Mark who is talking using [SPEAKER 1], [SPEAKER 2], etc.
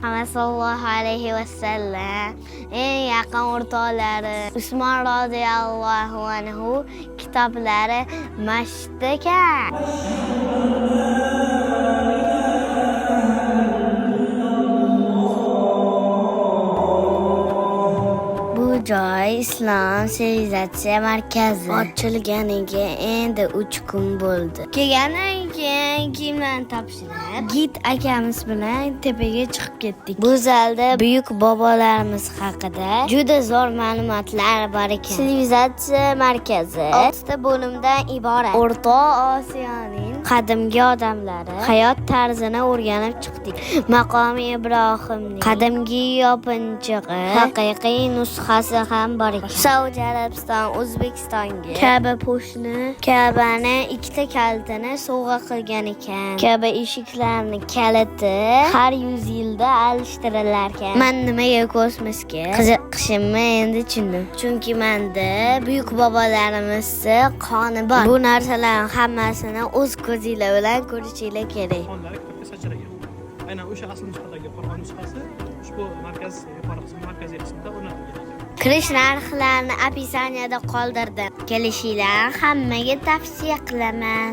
[SPEAKER 1] Muhammad sallallohu alayhi vasallam eng yaqin o'rtoqlari Usmon roziyallohu anhu kitoblari mashhur ekan. Bu joy islom sivilizatsiya markazi ochilganiga endi 3 kun bo'ldi. Kelgandan keyin kiyimlarni topshirib, gid akamiz bilan tepaga chiqib ketdik. Bu zalda buyuk bobolarimiz haqida juda zo'r ma'lumotlar bor ekan. Sivilizatsiya markazi 6 ta bo'limdan iborat. O'rta Osiyoning qadimgi odamlari hayot tarzini o'rganib chiqdik. Maqomi Ibrohimning qadimgi yopinchig'i haqiqiy nusxasi ham bor ekan. Saudiya Arabiston O'zbekistonga Ka'ba po'shni Ka'bani 2 ta kalitini sovg'a qilgan ekan. Ka'ba eshiklarini kaliti har 100 yilda almashtirilar ekan. Men nimaga kosmosga qiziqishimni endi tushundim. Chunki menda buyuk bobolarimizni qoni bor. Bu narsalarning hammasini o'z ko'zinglar bilan ko'rishinglar kerak.
[SPEAKER 2] Qonlari kitobga sachragan. Aynan o'sha asl nusxadagi Qur'on nusxasi ushbu markaziy qismida o'rnatilgan.
[SPEAKER 1] Kirish narxlarini opisaniyada qoldirdim. Kelishinglarni hammaga tavsiya qilaman.